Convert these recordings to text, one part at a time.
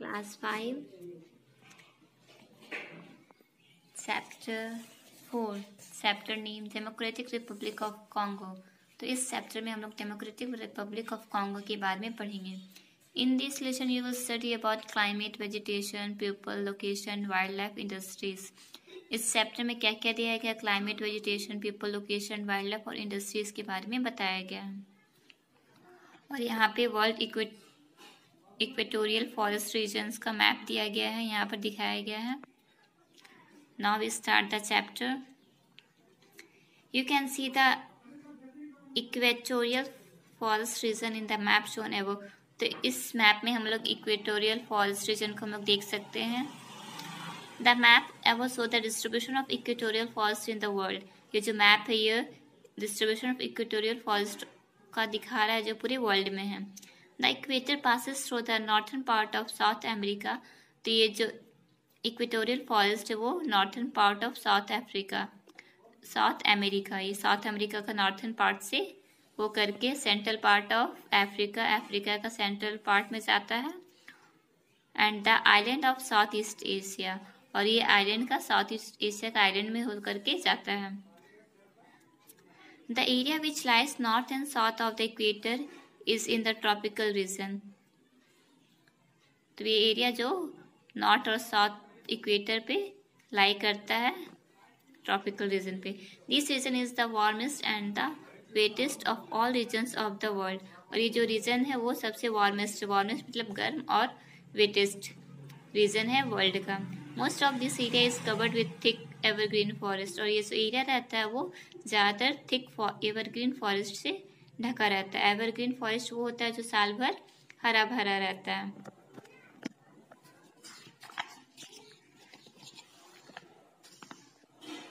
Class 5 Chapter 4 Chapter Name Democratic Republic of Congo। तो इस chapter में हम लोग डेमोक्रेटिक रिपब्लिक ऑफ कॉन्गो के बारे में पढ़ेंगे। In this lesson you will study about climate, vegetation, people, location, wild life, industries. इस चैप्टर में क्या क्या दिया गया? Climate, vegetation, people, location, wild life और इंडस्ट्रीज के बारे में बताया गया है। और यहाँ पे वर्ल्ड इक्वेटोरियल फॉरेस्ट रीजन्स का मैप दिया गया है, यहाँ पर दिखाया गया है। Now we start the chapter. You can see the equatorial forest region in the map shown above. तो इस मैप में हम लोग इक्वेटोरियल फॉरेस्ट रीजन को हम लोग देख सकते हैं। The map above show the distribution of equatorial forest in the world. ये जो मैप है ये डिस्ट्रीब्यूशन ऑफ इक्वेटोरियल फॉरेस्ट का दिखा रहा है जो पूरे वर्ल्ड में है। The equator passes through the northern part of south America. तो ये जो इक्वेटोरियल फॉरेस्ट है वो northern part of south America, ये साउथ अमेरिका का नॉर्थर्न पार्ट से वो करके सेंट्रल पार्ट ऑफ अफ्रीका का सेंट्रल पार्ट में जाता है। And the island of south east Asia, और ये आइलैंड का साउथ ईस्ट एशिया का आइलैंड में हो करके जाता है। The area which lies north and south of the equator is in the tropical region. तो ये एरिया जो नॉर्थ और साउथ इक्वेटर पे लाई करता है, ट्रॉपिकल रीजन पे। This region is the warmest and the wettest of all regions of the world. और ये जो रीजन है वो सबसे वार्मेस्ट मतलब गर्म और वेटेस्ट रीजन है वर्ल्ड का। Most of this area is covered with thick evergreen forest. और ये जो एरिया रहता है वो ज़्यादातर थिक एवरग्रीन फॉरेस्ट से ढका रहता है। एवरग्रीन फॉरेस्ट वो होता है जो साल भर हरा भरा रहता है।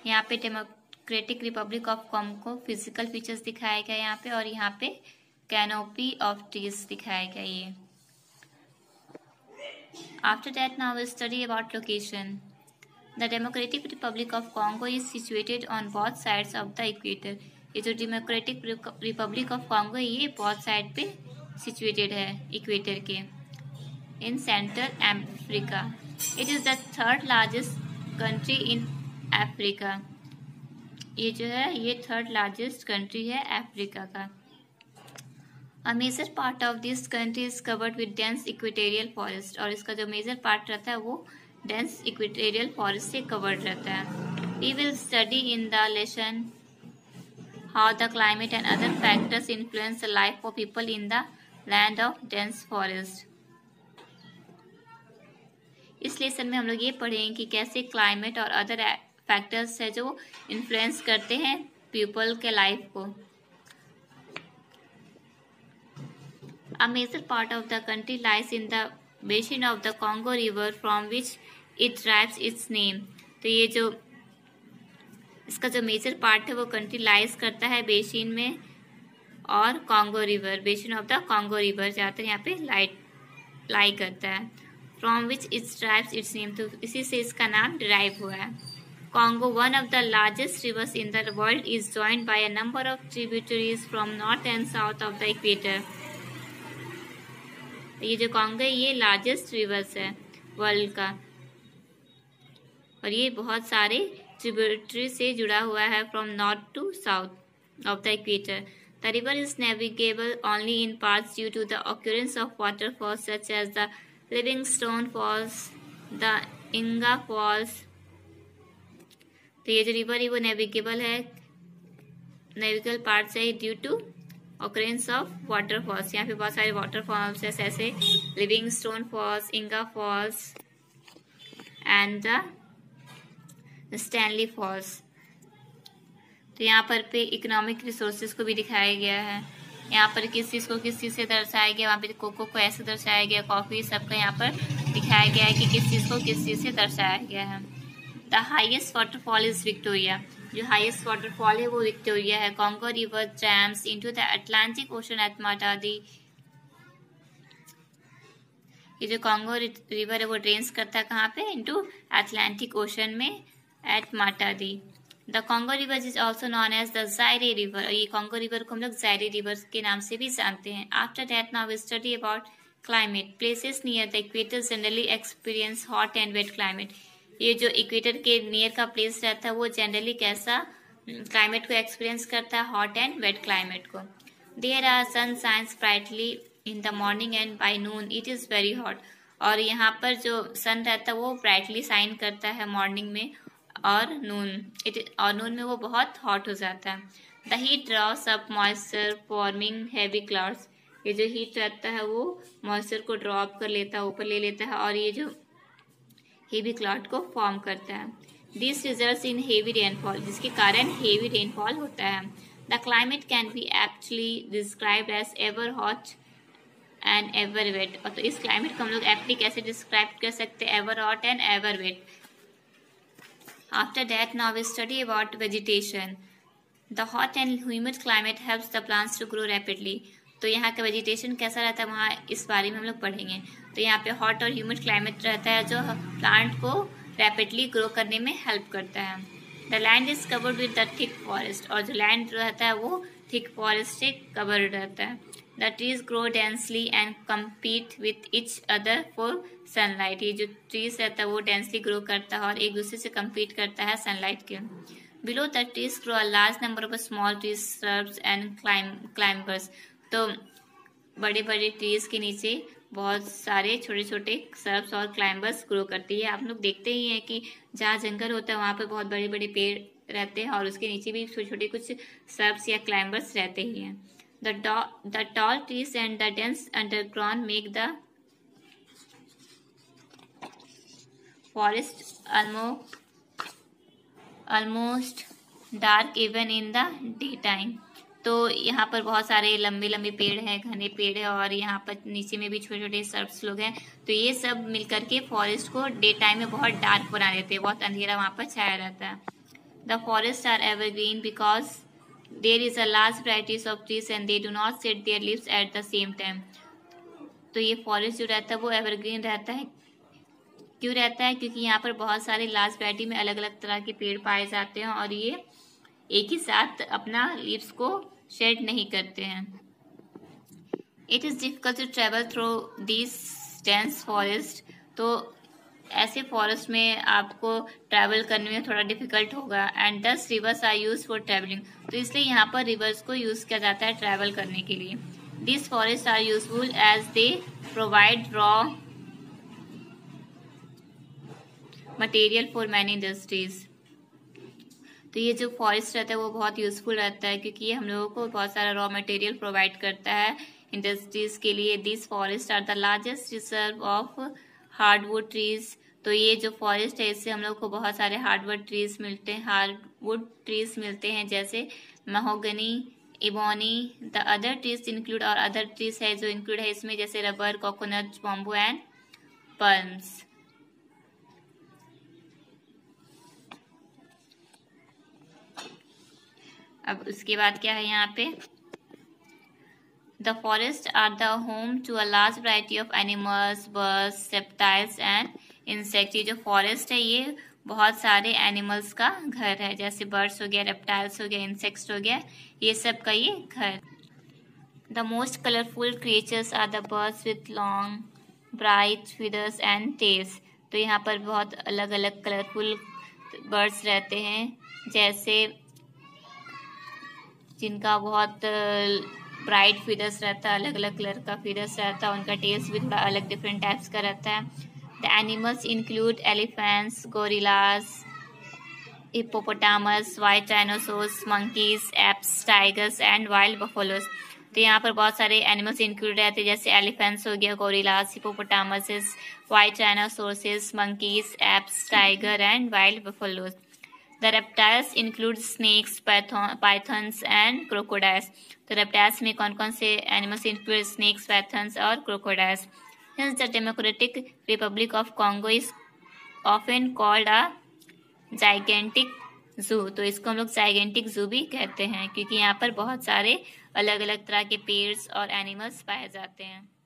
यहाँ पे democratic republic of Congo physical features दिखाया गया यहाँ पे, और यहाँ पे कैनोपी ऑफ ट्रीज दिखाया गया ये। After that now we study about location. The democratic republic of Congo is situated on both sides of the equator. ये जो डेमोक्रेटिक रिपब्लिक ऑफ कॉन्गो है ये बोथ साइड पे सिचुएटेड है इक्वेटर के, in central Africa. It is the third largest country in Africa. ये जो है ये थर्ड लार्जेस्ट कंट्री है अफ्रीका का। A major part of this country is covered with dense equatorial forest. और इसका जो मेजर पार्ट रहता है वो डेंस इक्वेटोरियल फॉरेस्ट से कवर्ड रहता है। We will study in the lesson how the climate and other factors influence the life of people in the land of dense forest। इस लेसन में हम लोग ये पढ़ेंगे कि कैसे क्लाइमेट और अदर फैक्टर्स है जो इन्फ्लुएंस करते हैं पीपल के लाइफ को। A major part of the country lies in the basin of the Congo river from which it derives its name। तो ये जो इसका जो मेजर पार्ट है वो कंट्री लाइज करता है बेसिन में, और Congo river, basin of the Congo river जाकर यहाँ पे लाई करता है। From which it's drives it's name, तो इसी से इसका नाम डिराइव हुआ है। Congo, one of the largest reverse in the world, is joined by a number of tributaries from north and south of the equator. ये जो कॉन्गो है ये लार्जेस्ट रिवर्स है वर्ल्ड का, और ये बहुत सारे ट्रिब्यूटरी से जुड़ा हुआ है from north to south of the equator. The river is navigable only in parts due to the occurrence of waterfalls such as the Livingstone falls, the Inga falls. तो ये जो रिवर है वो नेविगेबल पार्ट्स है due to occurrence of waterfalls. यहाँ पे बहुत सारे वाटरफॉल्स है जैसे Livingstone falls, Inga falls and the Stanley falls. तो यहाँ पर पे इकोनॉमिक रिसोर्सेज को भी दिखाया गया है। यहाँ पर किस चीज़ को किस चीज़ से दर्शाया गया, वहाँ पे कोको को ऐसे दर्शाया गया, कॉफ़ी सबका यहाँ पर दिखाया गया है कि किस चीज़ को किस चीज़ से दर्शाया गया है। The highest waterfall is Victoria. जो हाईएस्ट वाटरफॉल है वो विक्टोरिया है। Congo river jams into the Atlantic ocean at Matadi. ये जो कॉन्गो रिवर है वो ड्रेन्स करता है कहाँ पे? इनटू अटलांटिक ओशन में at Matadi. The Congo river is also known as the Zaire river. ये कॉन्गो रिवर को हम लोग जायरे रिवर के नाम से भी जानते हैं। After that now we study about climate, places near the equator generally experience hot and wet climate. ये जो इक्वेटर के नियर का प्लेस रहता है वो जनरली कैसा क्लाइमेट को एक्सपीरियंस करता है, हॉट एंड वेट क्लाइमेट को। There are sun shines brightly in the morning and by noon it is very hot. और यहाँ पर जो सन रहता है वो ब्राइटली शाइन करता है मॉर्निंग में और नून में वो बहुत हॉट हो जाता है। The heat draws up moisture forming heavy clouds. ये जो हीट रहता है वो मॉइस्चर को ड्रॉप कर लेता है, ऊपर ले लेता है और ये जो हेवी क्लाउड को फॉर्म करता है। This results in heavy rainfall, जिसके कारण हेवी रेनफॉल होता है। The climate can be actually described as ever hot and ever wet. और तो इस क्लाइमेट को हम लोग एप्टली कैसे डिस्क्राइब कर सकते हैं, ever hot and ever wet. After that now we study about vegetation. The hot and humid climate helps the plants to grow rapidly. तो यहाँ का वेजिटेशन कैसा रहता है वहाँ इस बारे में हम लोग पढ़ेंगे। तो यहाँ पे हॉट और ह्यूमिड क्लाइमेट रहता है जो प्लांट को रैपिडली ग्रो करने में हेल्प करता है। The land is covered with the thick forest. और जो लैंड रहता है वो थिक फॉरेस्ट से कवर्ड रहता है। The trees grow densely and compete with each other for sunlight. ये जो ट्रीज रहता है वो डेंसली ग्रो करता है और एक दूसरे से कम्पीट करता है सनलाइट के। Below the trees grow a large number of small trees, shrubs and climbers. तो बड़े बड़े ट्रीज के नीचे बहुत सारे छोटे छोटे श्रब्स और क्लाइंबर्स ग्रो करती है। आप लोग देखते ही हैं कि जहाँ जंगल होता है वहाँ पे बहुत बड़े बड़े पेड़ रहते हैं और उसके नीचे भी छोटे छोटे कुछ श्रब्स या क्लाइंबर्स रहते ही हैं। The tall trees and the dense underground make the forest almost dark even in the day time. तो यहाँ पर बहुत सारे लंबे लंबे पेड़ हैं, घने पेड़ है और यहाँ पर नीचे में भी छोटे छोटे सर्प्स लोग हैं। तो ये सब मिलकर के फॉरेस्ट को डे टाइम में बहुत डार्क बना देते हैं, बहुत अंधेरा वहाँ पर छाया रहता है। The forest are evergreen because there is a large varieties of trees and they do not set their leaves at the same time. तो ये फॉरेस्ट जो रहता है वो एवरग्रीन रहता है। क्यों रहता है? क्योंकि यहाँ पर बहुत सारे लार्ज वैराइटी में अलग अलग तरह के पेड़ पाए जाते हैं और ये एक ही साथ अपना लीव्स को शेड नहीं करते हैं। It is difficult to travel through this dense forest. तो ऐसे फॉरेस्ट में आपको ट्रैवल करने में थोड़ा डिफिकल्ट होगा। And thus rivers are use for travelling. तो इसलिए यहाँ पर रिवर्स को यूज किया जाता है ट्रैवल करने के लिए। This forest are useful as they provide raw material for many industries. तो ये जो फॉरेस्ट रहता है वो बहुत यूजफुल रहता है क्योंकि ये हम लोगों को बहुत सारा रॉ मटेरियल प्रोवाइड करता है इंडस्ट्रीज के लिए। This forest are the largest reserve of hardwood trees. तो ये जो फॉरेस्ट है इससे हम लोग को बहुत सारे हार्डवुड ट्रीज मिलते हैं जैसे mahogany, ebony. The other trees include और अदर ट्रीज है जो इंक्लूड है इसमें जैसे rubber, coconut, bamboo and palms. अब उसके बाद क्या है यहाँ पे, the forest are the home to a large variety of animals, birds, reptiles and insect. ये जो फॉरेस्ट है ये बहुत सारे एनिमल्स का घर है, जैसे बर्ड्स हो गया, रेप्टाइल्स हो गया, इंसेक्ट्स हो गया, ये सब का ये घर। The most colourful creatures are the birds with long bright feathers and tails. तो यहाँ पर बहुत अलग अलग कलरफुल बर्ड्स रहते हैं जैसे जिनका बहुत ब्राइट फीदर्स रहता है, अलग अलग कलर का फीदर्स रहता है, उनका टेस्ट भी थोड़ा अलग डिफरेंट टाइप्स का रहता है। The animals include elephants, gorillas, hippopotamus, white dinosaurs, monkeys, apps, tigers and wild buffaloes. तो यहाँ पर बहुत सारे एनिमल्स इंक्लूड रहते हैं जैसे एलिफेंट्स हो गया, gorillas, hippopotamus, white dinosaurs, monkeys, apps, tiger and wild buffaloes. The reptiles include snakes, pythons and crocodiles. तो reptiles में कौन कौन से animals include snakes, pythons और crocodiles. Hence the Democratic Republic of Congo is often called a gigantic zoo. तो इसको हम लोग gigantic zoo भी कहते हैं क्योंकि यहाँ पर बहुत सारे अलग अलग तरह के पेड़ और एनिमल्स पाए जाते हैं।